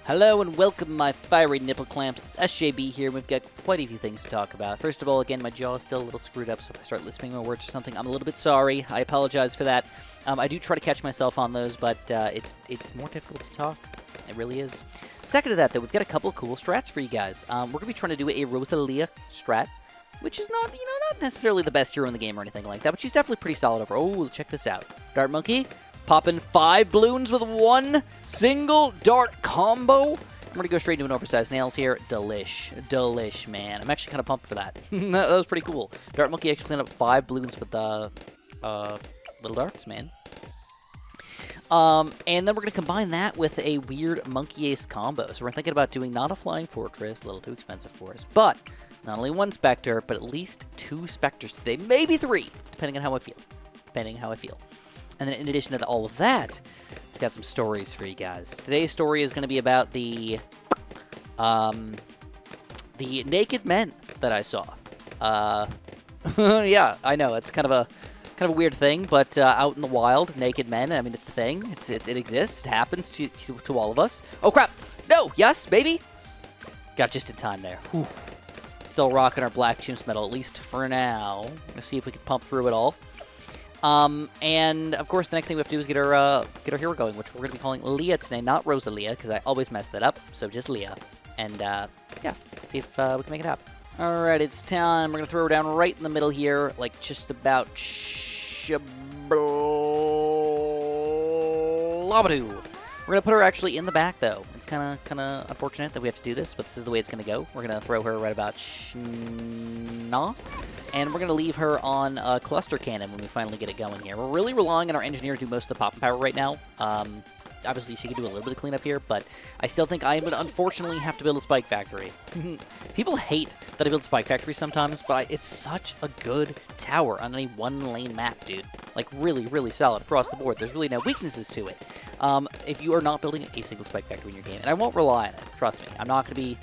Hello and welcome, my fiery nipple clamps. It's SJB here, and we've got quite a few things to talk about. First of all, again, my jaw is still a little screwed up, so if I start lisping my words or something, I'm a little bit sorry. I apologize for that. I do try to catch myself on those, but it's more difficult to talk. It really is. Second to that, though, we've got a couple of cool strats for you guys. We're going to be trying to do a Rosalia strat, which is not, not necessarily the best hero in the game or anything like that, but she's definitely pretty solid over. Oh, check this out. Dart Monkey. Popping 5 balloons with one single dart combo. I'm going to go straight into an oversized nails here. Delish, man. I'm actually kind of pumped for that. That was pretty cool. Dart Monkey actually cleaned up 5 balloons with little darts, man. And then we're going to combine that with a weird Monkey Ace combo. So we're thinking about doing not a Flying Fortress, a little too expensive for us, but not only 1 Spectre, but at least 2 Spectres today. Maybe 3, depending on how I feel. And then in addition to all of that, we've got some stories for you guys. Today's story is going to be about the naked men that I saw. Yeah, I know it's kind of a weird thing, but out in the wild, naked men. I mean, it's the thing. It exists. It happens to all of us. Oh crap! No. Yes, baby. Got just in time there. Whew. Still rocking our Black Chimps medal, at least for now. Let's see if we can pump through it all. And of course, the next thing we have to do is get our hero going, which we're going to be calling Leah today, not Rosalia, because I always mess that up. So just Leah, and yeah, see if we can make it happen. All right, it's time. We're going to throw her down right in the middle here, like just about Shabbalabadoo. We're going to put her actually in the back, though. It's kind of unfortunate that we have to do this, but this is the way it's going to go. We're going to throw her right about Shna. And we're going to leave her on a cluster cannon when we finally get it going here. We're really relying on our engineer to do most of the popping power right now. Obviously, she can do a little bit of cleanup here, but I still think I am going to unfortunately have to build a Spike Factory. People hate that I build Spike Factory sometimes, but it's such a good tower on any one-lane map, dude. Like, really, really solid across the board. There's really no weaknesses to it. If you are not building a single Spike Factory in your game, and I won't rely on it, trust me. I'm not going to be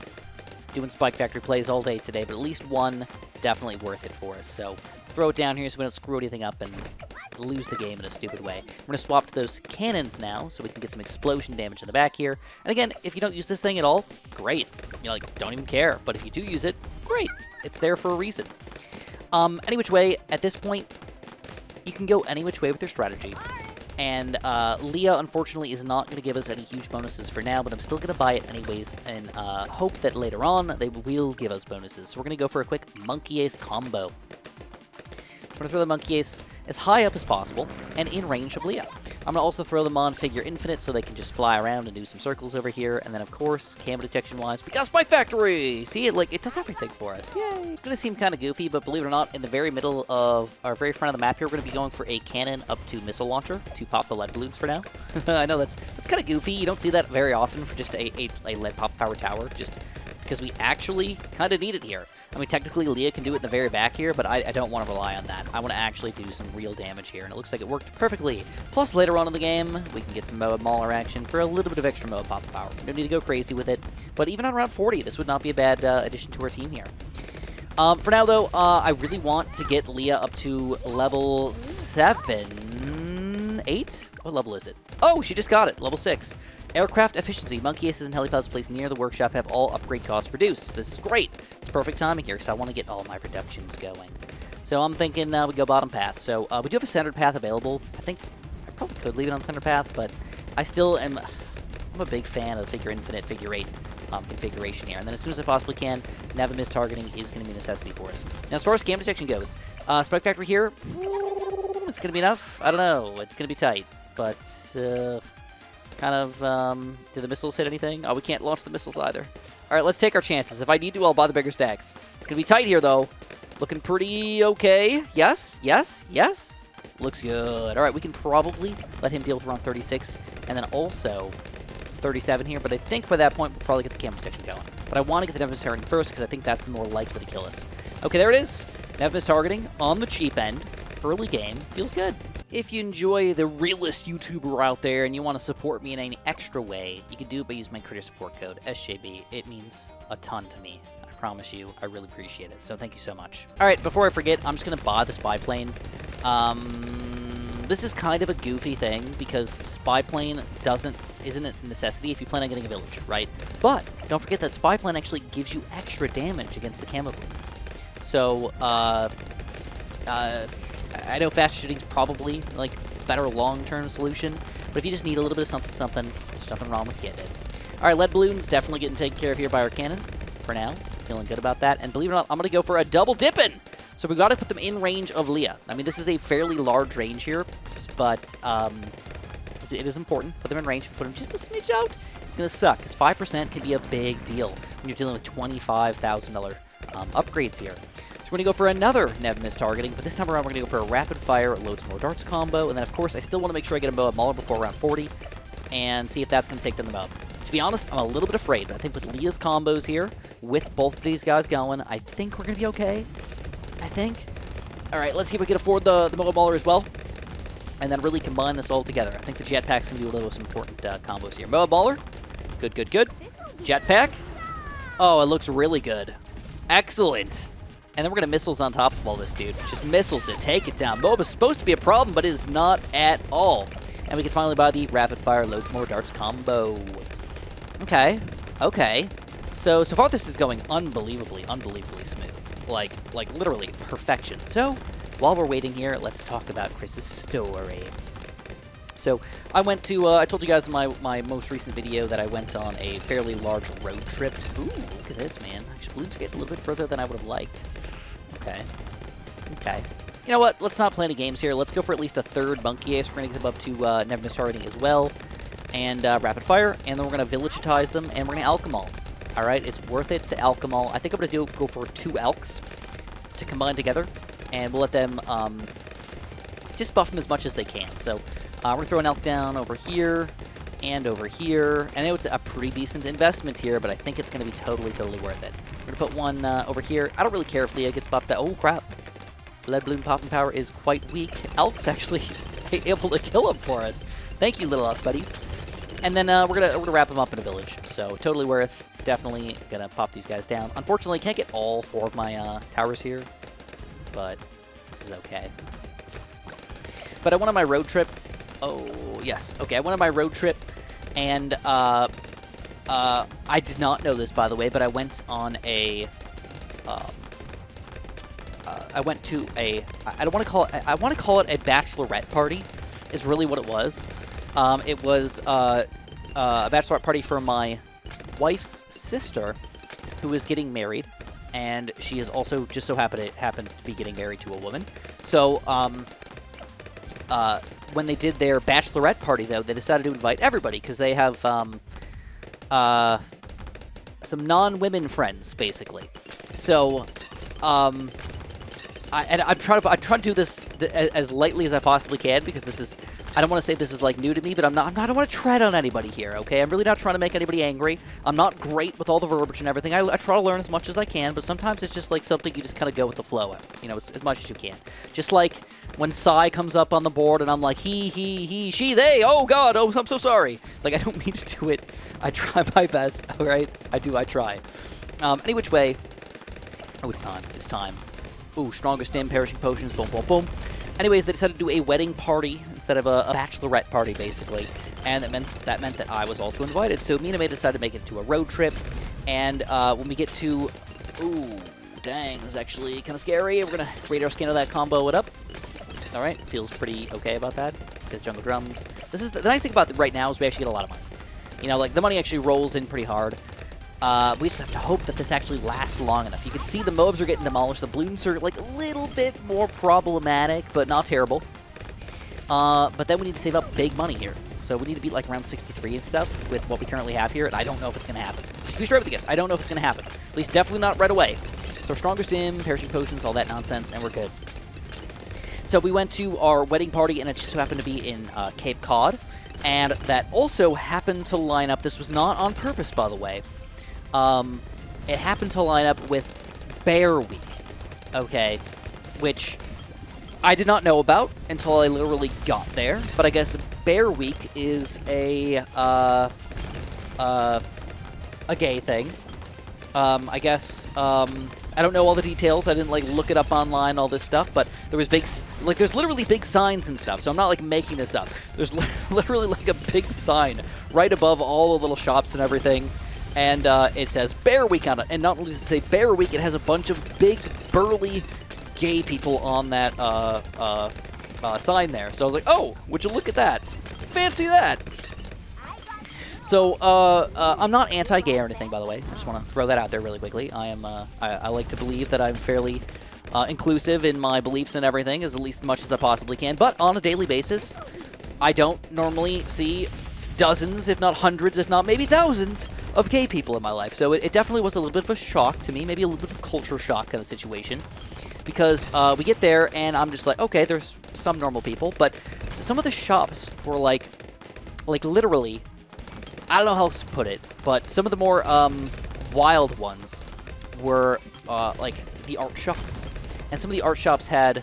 doing Spike Factory plays all day today, but at least one definitely worth it for us. So throw it down here so we don't screw anything up and lose the game in a stupid way. We're going to swap to those cannons now so we can get some explosion damage in the back here. And again, if you don't use this thing at all, great. Don't even care. But if you do use it, great. It's there for a reason. Any which way, at this point, you can go any which way with your strategy. And Leah, unfortunately, is not going to give us any huge bonuses for now, but I'm still going to buy it anyways and hope that later on they will give us bonuses. So we're going to go for a quick Monkey Ace combo. I'm going to throw the Monkey Ace as high up as possible and in range of Leah. I'm going to also throw them on Figure Infinite so they can just fly around and do some circles over here. And then, of course, camo detection-wise, we got Spike Factory! See, it does everything for us. Yay! It's going to seem kind of goofy, but believe it or not, in the very middle of our very front of the map here, we're going to be going for a cannon up to missile launcher to pop the lead balloons for now. I know that's kind of goofy. You don't see that very often for just a lead pop power tower, just because we actually kind of need it here. I mean, technically, Leah can do it in the very back here, but I don't want to rely on that. I want to actually do some real damage here, and it looks like it worked perfectly. Plus, later on in the game, we can get some Moab Mauler action for a little bit of extra Moab pop power. We don't need to go crazy with it, but even on round 40, this would not be a bad addition to our team here. For now, though, I really want to get Leah up to level 7, 8? What level is it? Oh, she just got it, level 6. Aircraft efficiency. Monkey Aces and helipads placed near the workshop have all upgrade costs reduced. This is great. It's perfect timing here because I want to get all my productions going. So I'm thinking we go bottom path. So we do have a centered path available. I think I probably could leave it on center path, but I still am. I'm a big fan of the Figure Infinite, Figure 8 configuration here. And then as soon as I possibly can, never miss targeting is going to be a necessity for us. Now, as far as cam detection goes, Spike Factory here, it's going to be enough. I don't know. It's going to be tight, but. Kind of, did the missiles hit anything? Oh, we can't launch the missiles either. All right, let's take our chances. If I need to, I'll buy the bigger stacks. It's going to be tight here, though. Looking pretty okay. Yes, yes, yes. Looks good. All right, we can probably let him deal with around 36, and then also 37 here, but I think by that point, we'll probably get the camera detection going. But I want to get the Nev targeting first, because I think that's the more likely to kill us. Okay, there it is. Nev targeting on the cheap end. Early game. Feels good. If you enjoy the realest YouTuber out there and you want to support me in any extra way, you can do it by using my creator support code, SJB. It means a ton to me. I promise you, I really appreciate it. So thank you so much. All right, before I forget, I'm just going to buy the spy plane. This is kind of a goofy thing because spy plane doesn't isn't a necessity if you plan on getting a village, right? But don't forget that Spy Plant actually gives you extra damage against the camo blitz. So, I know fast shooting's probably, like, better long-term solution, but if you just need a little bit of something, there's nothing wrong with getting it. All right, lead balloons definitely getting taken care of here by our cannon for now. Feeling good about that. And believe it or not, I'm going to go for a double dippin'. So we got to put them in range of Leah. I mean, this is a fairly large range here, but it is important. Put them in range. If you put them just a smidge out, it's going to suck, because 5% can be a big deal when you're dealing with $25,000 upgrades here. So we're going to go for another Nev Miss targeting, but this time around we're going to go for a rapid fire, load some more darts combo, and then of course I still want to make sure I get a Moab Mauler before round 40, and see if that's going to take them out. To be honest, I'm a little bit afraid, but I think with Leah's combos here, with both of these guys going, I think we're going to be okay. I think. All right, let's see if we can afford the Moab Mauler as well, and then really combine this all together. I think the jetpack's going to be one of some important combos here. Moab Mauler, good, good, good. Jetpack, oh, it looks really good. Excellent. And then we're going to missiles on top of all this, dude. Just missiles it. Take it down. Moab is supposed to be a problem, but it is not at all. And we can finally buy the rapid fire loads more darts combo. Okay. Okay. So far this is going unbelievably smooth. Like literally perfection. So while we're waiting here, let's talk about Chris's story. So I went to, I told you guys in my most recent video that I went on a fairly large road trip. Ooh, look at this, man. Actually, balloons get a little bit further than I would have liked. Okay. Okay. You know what? Let's not play any games here. Let's go for at least a third Monkey Ace. We're going to get them up to Never Miss Targeting as well. And Rapid Fire. And then we're going to Villagetize them. And we're going to Alchemol. Alright, it's worth it to Alchemol. I think I'm going to go for 2 Alks to combine together. And we'll let them just buff them as much as they can. So we're going to throw an Elk down over here and over here. I know it's a pretty decent investment here, but I think it's going to be totally worth it. We're going to put one over here. I don't really care if Leah gets buffed out. Oh, crap. Lead Balloon popping power is quite weak. Elk's actually able to kill him for us. Thank you, little elk buddies. And then we're gonna wrap them up in a village. So totally worth. Definitely gonna pop these guys down. Unfortunately, can't get all 4 of my towers here, but this is okay. But I went on my road trip. Oh yes, okay. I went on my road trip, and I did not know this, by the way, but I went on a. I went to a. I don't want to call it. I want to call it a bachelorette party. Is really what it was. It was a bachelorette party for my wife's sister, who is getting married, and she is also just so happened to be getting married to a woman. So when they did their bachelorette party, though, they decided to invite everybody because they have some non-women friends, basically. So I'm trying to do this as lightly as I possibly can, because this is. I don't want to say this is like new to me, but I don't want to tread on anybody here, okay? I'm really not trying to make anybody angry. I'm not great with all the verbiage and everything. I try to learn as much as I can, but sometimes it's just like something you just kind of go with the flow of, you know, as much as you can. Just like when Psy comes up on the board and I'm like, he, she, they, oh god, oh, I'm so sorry. Like, I don't mean to do it. I try my best, all right? I try. Any which way. Oh, it's time. Ooh, strongest stim, perishing potions, boom, boom, boom. Anyways, they decided to do a wedding party instead of a bachelorette party, basically. And that meant that I was also invited. So me and May decided to make it to a road trip. And when we get to... Ooh, dang, this is actually kind of scary. We're going to radar scanner that, combo it up. All right, feels pretty okay about that. Get jungle drums. This is the nice thing about right now is we actually get a lot of money. You know, like, the money actually rolls in pretty hard. We just have to hope that this actually lasts long enough. You can see the Moabs are getting demolished. The balloons are like a little bit more problematic, but not terrible. But then we need to save up big money here. So we need to beat like around 63 and stuff with what we currently have here, and I don't know if it's going to happen. Just to be straight with you guys, I don't know if it's going to happen. At least definitely not right away. So strongest in, perishing potions, all that nonsense, and we're good. So we went to our wedding party, and it just so happened to be in Cape Cod. And that also happened to line up, this was not on purpose, by the way. It happened to line up with Bear Week, okay, which I did not know about until I literally got there, but I guess Bear Week is a gay thing. I guess, I don't know all the details, I didn't, like, look it up online, all this stuff, but there was there's literally big signs and stuff, so I'm not, like, making this up. There's literally, like, a big sign right above all the little shops and everything. And it says Bear Week on it. And not only does it say Bear Week, it has a bunch of big, burly, gay people on that sign there. So I was like, oh, would you look at that? Fancy that. So I'm not anti-gay or anything, by the way. I just want to throw that out there really quickly. I like to believe that I'm fairly inclusive in my beliefs and everything, as much as I possibly can. But on a daily basis, I don't normally see dozens, if not hundreds, if not maybe thousands of gay people in my life. So it definitely was a little bit of a shock to me, maybe a little bit of a culture shock kind of situation. Because we get there, and I'm just like, okay, there's some normal people, but some of the shops were like literally, I don't know how else to put it, but some of the more wild ones were like the art shops. And some of the art shops had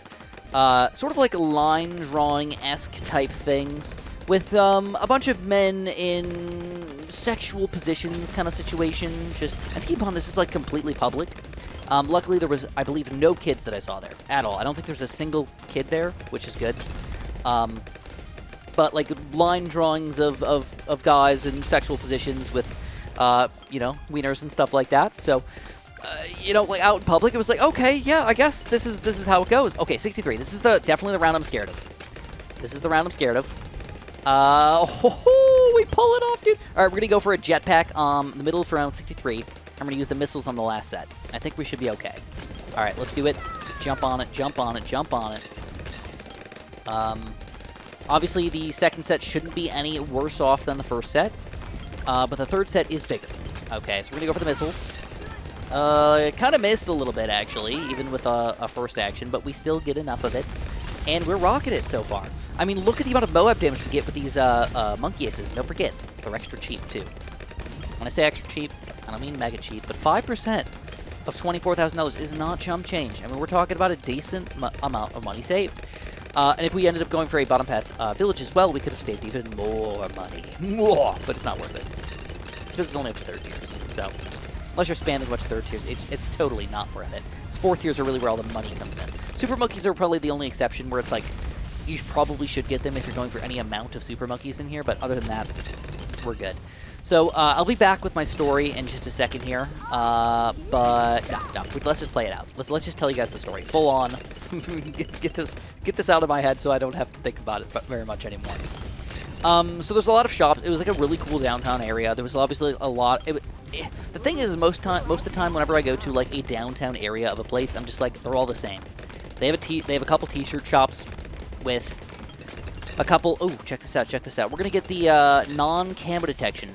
sort of like line drawing-esque type things with a bunch of men in sexual positions kind of situations. And to keep on, this is like completely public. Luckily, there was, I believe, no kids that I saw there at all. I don't think there's a single kid there, which is good. But like line drawings of guys in sexual positions with, you know, wieners and stuff like that. So, you know, like out in public, it was like, okay, yeah, I guess this is how it goes. Okay, 63. This is definitely the round I'm scared of. This is the round I'm scared of. We pull it off, dude. All right, we're gonna go for a jetpack. The middle of round 63. I'm gonna use the missiles on the last set. I think we should be okay. All right, let's do it. Jump on it. Jump on it. Jump on it. Obviously, the second set shouldn't be any worse off than the first set, but the third set is bigger. Okay, so we're gonna go for the missiles. Kind of missed a little bit, actually, even with a first action, but we still get enough of it, and we're rocking it so far. I mean, look at the amount of Moab damage we get with these monkey aces. Don't forget, they're extra cheap, too. When I say extra cheap, I don't mean mega cheap, but 5% of $24,000 is not chump change. I mean, we're talking about a decent amount of money saved. And if we ended up going for a bottom path village as well, we could have saved even more money. But it's not worth it. Because it's only up to third tiers. So, unless you're spamming a bunch of third tiers, it's totally not worth it. Fourth tiers are really where all the money comes in. Super monkeys are probably the only exception where it's like, you probably should get them if you're going for any amount of super monkeys in here, but other than that, we're good. So, I'll be back with my story in just a second here, but no, let's just play it out. Let's just tell you guys the story, full on. get this out of my head so I don't have to think about it very much anymore. So there's a lot of shops. It was like a really cool downtown area. There was obviously a lot. The thing is, most of the time, whenever I go to like a downtown area of a place, I'm just like, they're all the same. They have a couple T-shirt shops with a couple. Oh, check this out. Check this out. We're gonna get the non-camera detection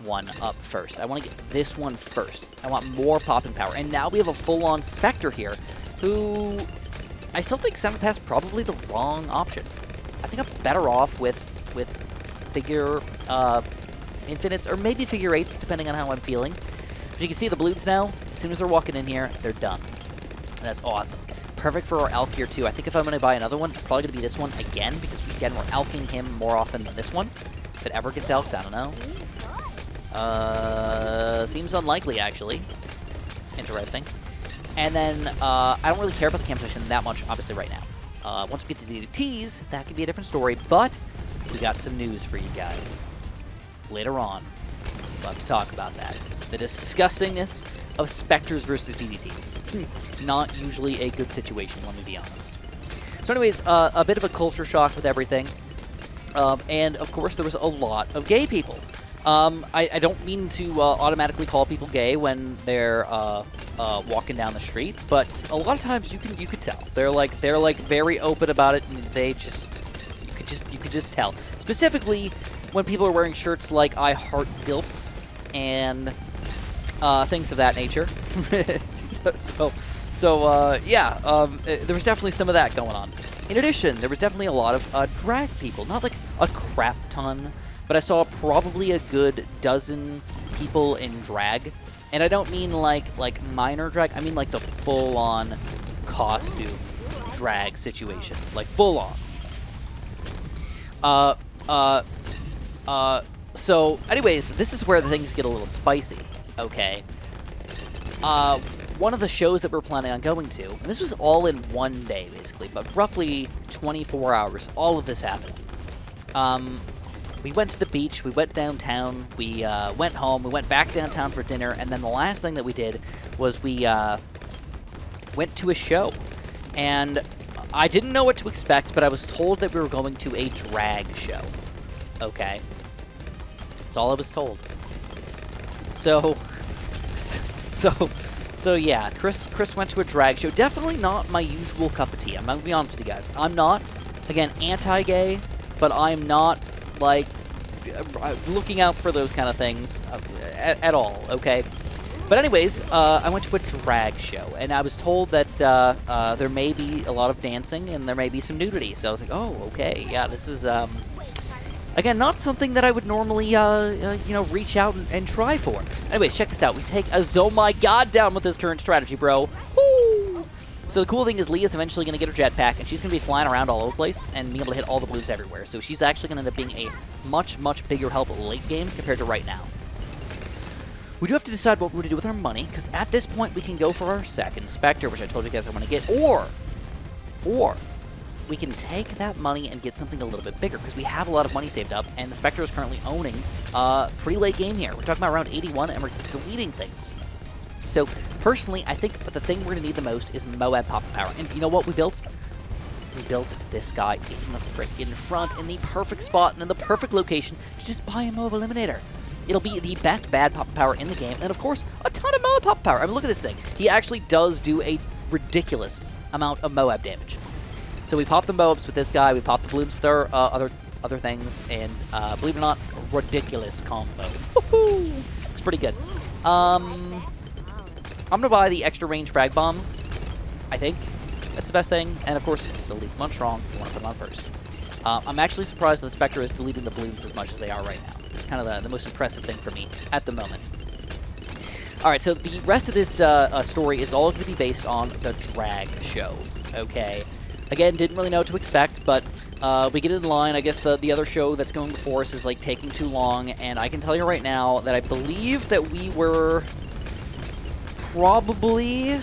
one up first. I want to get this one first. I want more popping power. And now we have a full-on Spectre here, who I still think Center Pass probably the wrong option. I think I'm better off with figure infinites, or maybe figure eights, depending on how I'm feeling. But you can see the balloons now, as soon as they're walking in here, they're done. And that's awesome. Perfect for our Alk here, too. I think if I'm going to buy another one, it's probably going to be this one again, because, again, we're Alking him more often than this one. If it ever gets Alked, I don't know. Seems unlikely, actually. Interesting. And then, I don't really care about the camp session that much, obviously, right now. Once we get to the DDTs, that could be a different story, but we got some news for you guys. Later on, we'll have to talk about that. The disgustingness of Spectres versus DDTs. Not usually a good situation, let me be honest. So anyways, a bit of a culture shock with everything. And, of course, there was a lot of gay people. I don't mean to automatically call people gay when they're walking down the street, but a lot of times you could tell. They're like very open about it, and they just you could just tell. Specifically when people are wearing shirts like "I heart DILFs" and things of that nature. Yeah, there was definitely some of that going on. In addition, there was definitely a lot of drag people, not like a crap ton, but I saw probably a good dozen people in drag. And I don't mean like minor drag, I mean like the full-on costume drag situation. Like full-on. So anyways, this is where the things get a little spicy, okay? One of the shows that we're planning on going to, and this was all in one day basically, but roughly 24 hours, all of this happened. we went to the beach, we went downtown, we went home, we went back downtown for dinner, and then the last thing that we did was we went to a show. And I didn't know what to expect, but I was told that we were going to a drag show. Okay. That's all I was told. So yeah, Chris went to a drag show. Definitely not my usual cup of tea. I'm going to be honest with you guys. I'm not, again, anti-gay, but I'm not, like, looking out for those kind of things at all, okay? But anyways, I went to a drag show, and I was told that there may be a lot of dancing and there may be some nudity. So I was like, oh, okay, yeah, this is, again, not something that I would normally, you know, reach out and try for. Anyways, check this out. We take a oh my god down with this current strategy, bro. Woo! So the cool thing is Leah's eventually going to get her jetpack, and she's going to be flying around all over the place and being able to hit all the blues everywhere. So she's actually going to end up being a much, much bigger help late game compared to right now. We do have to decide what we're going to do with our money, because at this point we can go for our second Spectre, which I told you guys I want to get, or we can take that money and get something a little bit bigger, because we have a lot of money saved up, and the Spectre is currently owning pretty late game here. We're talking about around 81, and we're deleting things. So, personally, I think the thing we're going to need the most is Moab Pop Power. And you know what we built? We built this guy in the frickin' front, in the perfect spot, and in the perfect location to just buy a Moab Eliminator. It'll be the best bad pop power in the game, and of course, a ton of Moab pop power. I mean, look at this thing. He actually does do a ridiculous amount of Moab damage. So we pop the Moabs with this guy, we pop the balloons with our other things, and believe it or not, ridiculous combo. Woohoo! It's pretty good. I'm gonna buy the extra range frag bombs. I think that's the best thing, and of course, still leave them on strong. You want to put them on first. I'm actually surprised that the Spectre is deleting the balloons as much as they are right now. It's kind of the most impressive thing for me at the moment. Alright, so the rest of this story is all going to be based on the drag show, okay? Again, didn't really know what to expect, but we get in line. I guess the other show that's going before us is, like, taking too long, and I can tell you right now that I believe that we were probably...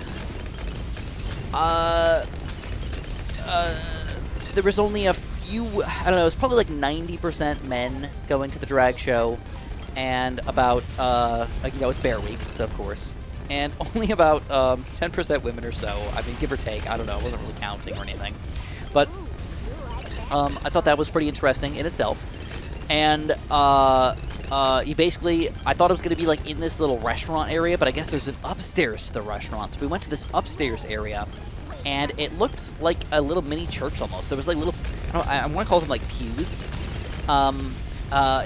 there was only a few, I don't know, it's probably like 90% men going to the drag show, and about, you know, it's Bear Week, so of course, and only about 10% women or so. I mean, give or take, I don't know, I wasn't really counting or anything. But I thought that was pretty interesting in itself. And you basically, I thought it was going to be like in this little restaurant area, but I guess there's an upstairs to the restaurant. So we went to this upstairs area, and it looked like a little mini church almost. There was like little, I want to call them like pews.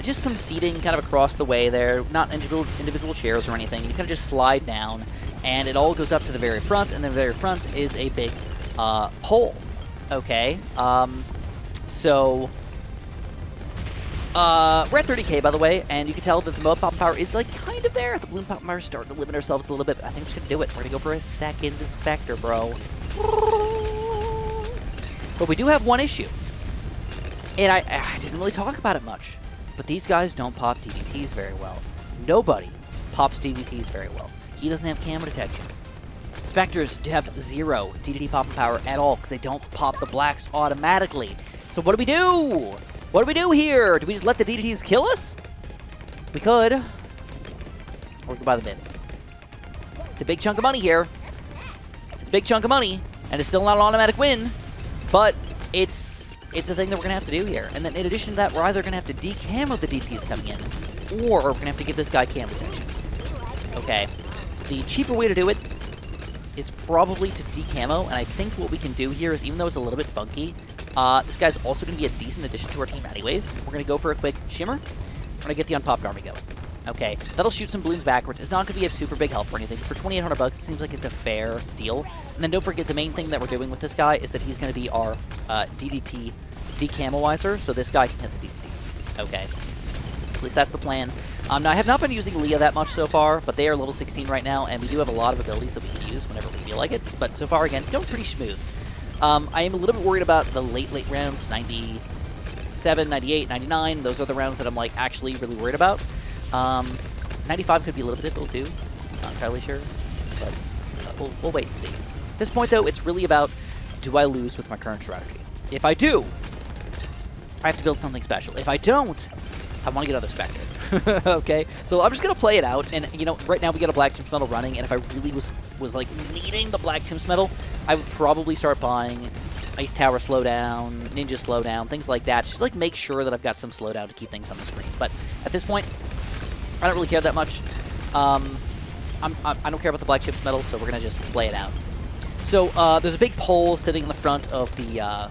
Just some seating kind of across the way there, not individual chairs or anything. You kind of just slide down, and it all goes up to the very front, and the very front is a big pole. Okay, so we're at 30k, by the way, and you can tell that the Moab Pop Power is like kind of there. The Balloon Pop Power is starting to limit ourselves a little bit, but I think we're just going to do it. We're going to go for a second Spectre, bro. But we do have one issue, and I didn't really talk about it much, but these guys don't pop DDTs very well. Nobody pops DDTs very well. He doesn't have camo detection. Spectres have 0 DDT pop power at all because they don't pop the blacks automatically. So what do we do? What do we do here? Do we just let the DDTs kill us? We could. Or we could buy the mid. It's a big chunk of money here. It's a big chunk of money, and it's still not an automatic win, but it's a thing that we're going to have to do here. And then in addition to that, we're either going to have to de-camo the DDTs coming in, or we're going to have to give this guy camo protection. Okay. The cheaper way to do it is probably to de-camo, and I think what we can do here is, even though it's a little bit funky, this guy's also going to be a decent addition to our team anyways. We're going to go for a quick shimmer. We're going to get the unpopped army going. Okay, that'll shoot some balloons backwards. It's not going to be a super big help or anything. For 2,800 bucks, it seems like it's a fair deal. And then don't forget, the main thing that we're doing with this guy is that he's going to be our DDT decamoizer, so this guy can hit the DDTs. Okay, at least that's the plan. Now, I have not been using Leah that much so far, but they are level 16 right now, and we do have a lot of abilities that we can use whenever we feel like it. But so far, again, going pretty smooth. I am a little bit worried about the late rounds, 97, 98, 99. Those are the rounds that I'm like actually really worried about. 95 could be a little bit difficult too. Not entirely sure, but we'll wait and see. At this point, though, it's really about, do I lose with my current strategy? If I do, I have to build something special. If I don't, I want to get another Spectre. Okay, so I'm just going to play it out. And, you know, right now we got a Black Tim's Metal running. And if I really was like, needing the Black Tim's Metal, I would probably start buying Ice Tower slowdown, Ninja slowdown, things like that. Just, like, make sure that I've got some slowdown to keep things on the screen. But at this point, I don't really care that much. I don't care about the Black Tim's Metal, so we're going to just play it out. So there's a big pole sitting in the front of the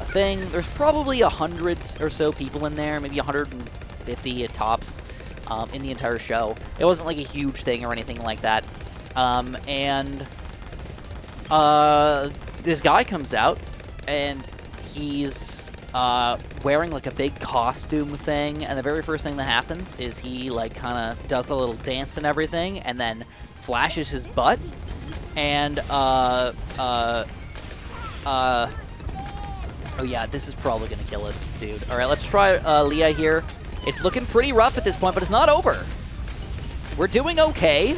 thing. There's probably 100 or so people in there, maybe 150 at tops in the entire show. It wasn't like a huge thing or anything like that. This guy comes out, and he's wearing like a big costume thing, and the very first thing that happens is he like kind of does a little dance and everything, and then flashes his butt, and oh yeah, this is probably gonna kill us, dude. All right, let's try Leah here. It's looking pretty rough at this point, but it's not over. We're doing okay.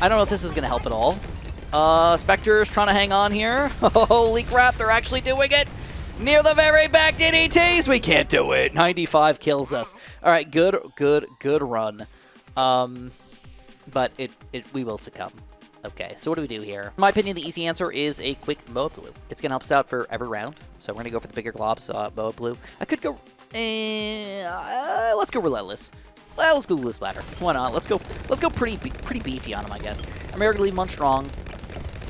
I don't know if this is gonna help at all. Spectre's trying to hang on here. Holy crap, they're actually doing it! Near the very back DDTs! We can't do it! 95 kills us. Alright, good run. But we will succumb. Okay, so what do we do here? In my opinion, the easy answer is a quick Moa Blue. It's going to help us out for every round. So we're going to go for the bigger globs, Moa Blue. I could go... let's go Relentless. Let's go Lulu Splatter. Why not? Let's go pretty beefy on him, I guess. I'm going to leave him on strong.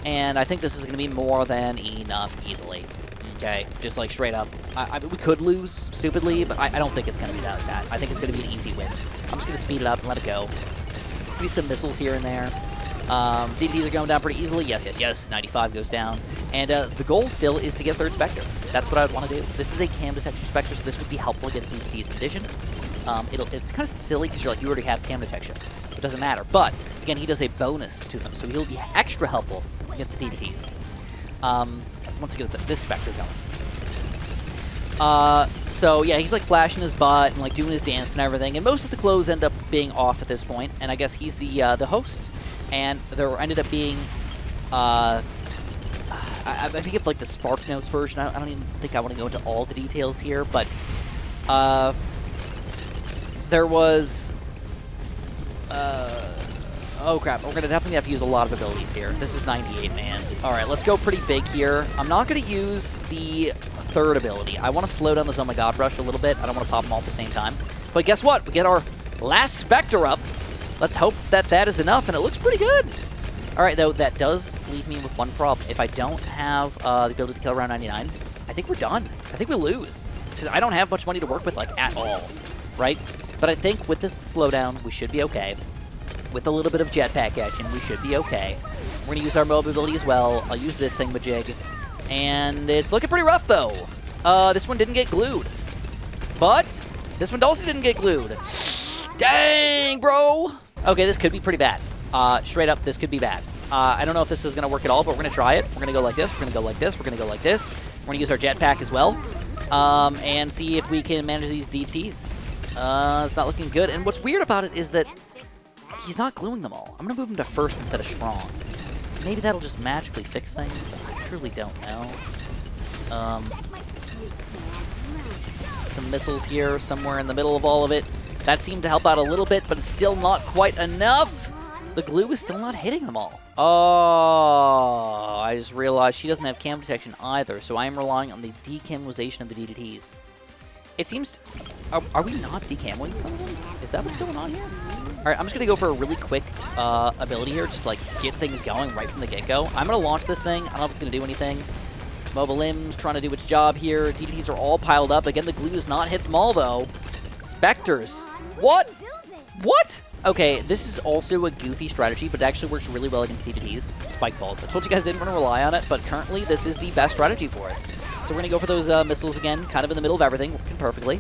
And I think this is going to be more than enough easily. Okay, just like straight up. I mean, we could lose stupidly, but I don't think it's going to be that bad. I think it's going to be an easy win. I'm just going to speed it up and let it go. Maybe some missiles here and there. DDTs are going down pretty easily. Yes. 95 goes down. And the goal still is to get third Spectre. That's what I would want to do. This is a cam detection Spectre, so this would be helpful against DDTs in vision. It's kind of silly because you're like, you already have cam detection. It doesn't matter. But, again, he does a bonus to them, so he'll be extra helpful against the DDTs. Once again, this Spectre going. So yeah, he's like flashing his butt and like doing his dance and everything, and most of the clothes end up being off at this point, and I guess he's the host. And there ended up being, I think it's like the Spark Notes version. I don't even think I want to go into all the details here, but there was, oh crap, we're going to definitely have to use a lot of abilities here. This is 98, man. All right, let's go pretty big here. I'm not going to use the third ability. I want to slow down this Oh My God Rush a little bit. I don't want to pop them all at the same time. But guess what? We get our last Spectre up. Let's hope that that is enough, and it looks pretty good. All right, though, that does leave me with one problem. If I don't have the ability to kill around 99, I think we're done. I think we lose, because I don't have much money to work with, like, at all, right? But I think with this slowdown, we should be okay. With a little bit of jetpack action, we should be okay. We're going to use our mobile ability as well. I'll use this thingamajig. And it's looking pretty rough, though. This one didn't get glued. But this one also didn't get glued. Dang, bro! Okay, this could be pretty bad. Straight up, this could be bad. I don't know if this is going to work at all, but we're going to try it. We're going to go like this. We're going to go like this. We're going to go like this. We're going to use our jetpack as well. And see if we can manage these DTs. It's not looking good. And what's weird about it is that he's not gluing them all. I'm going to move him to first instead of strong. Maybe that'll just magically fix things, but I truly don't know. Some missiles here somewhere in the middle of all of it. That seemed to help out a little bit, but it's still not quite enough. The glue is still not hitting them all. Oh, I just realized she doesn't have cam detection either, so I am relying on the decamization of the DDTs. It seems... Are we not decamoing some of them? Is that what's going on here? All right, I'm just going to go for a really quick ability here, just to, like, get things going right from the get-go. I'm going to launch this thing. I don't know if it's going to do anything. Mobile Limbs trying to do its job here. DDTs are all piled up. Again, the glue does not hit them all, though. Spectres. What? What? Okay, this is also a goofy strategy, but it actually works really well against DDTs. Spike balls. I told you guys I didn't want to rely on it, but currently this is the best strategy for us. So we're going to go for those missiles again, kind of in the middle of everything, working perfectly.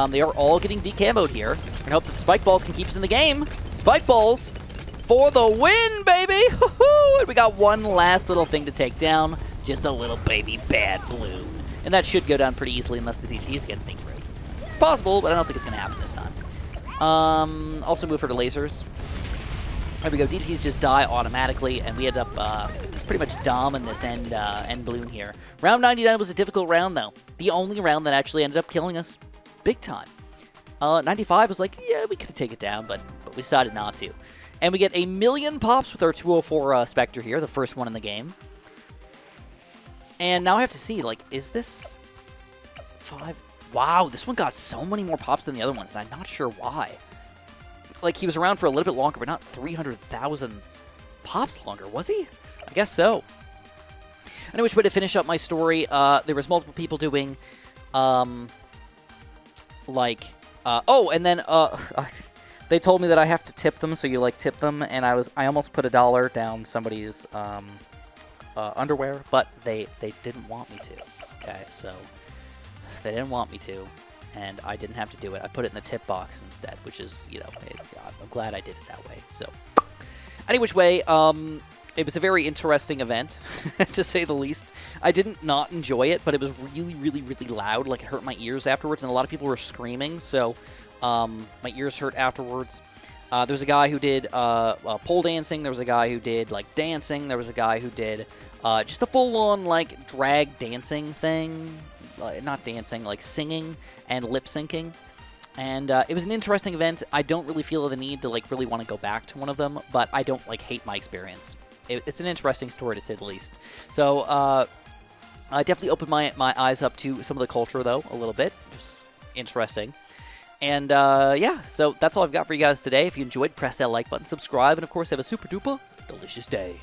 They are all getting decamoed here. We're going to hope that the spike balls can keep us in the game. Spike balls for the win, baby! And we got one last little thing to take down. Just a little baby bad balloon. And that should go down pretty easily unless the DDTs get sneaked through. It's possible, but I don't think it's going to happen this time. Also move her to lasers. There we go. DDTs just die automatically, and we end up pretty much domming this end balloon here. Round 99 was a difficult round, though. The only round that actually ended up killing us. big time. 95 was like, yeah, we could take it down, but we decided not to. And we get a million pops with our 204 Spectre here, the first one in the game. And now I have to see, like, is this 5? Wow, this one got so many more pops than the other ones, and I'm not sure why. Like, he was around for a little bit longer, but not 300,000 pops longer, was he? I guess so. Anyway, which way to finish up my story, there was multiple people doing, oh, and then, they told me that I have to tip them, so you, like, tip them, and I almost put $1 down somebody's, underwear, but they didn't want me to, okay, so they didn't want me to, and I didn't have to do it. I put it in the tip box instead, which is, you know, I'm glad I did it that way, so. Any which way, it was a very interesting event, to say the least. I didn't not enjoy it, but it was really, really, really loud. Like, it hurt my ears afterwards, and a lot of people were screaming, so my ears hurt afterwards. There was a guy who did pole dancing. There was a guy who did, like, dancing. There was a guy who did just a full-on, like, drag dancing thing. Not dancing, like, singing and lip-syncing. And it was an interesting event. I don't really feel the need to, like, really want to go back to one of them, but I don't, like, hate my experience. It's an interesting story, to say the least. So, I definitely opened my eyes up to some of the culture, though, a little bit. It was interesting. And, yeah, so that's all I've got for you guys today. If you enjoyed, press that like button, subscribe, and, of course, have a super-duper delicious day.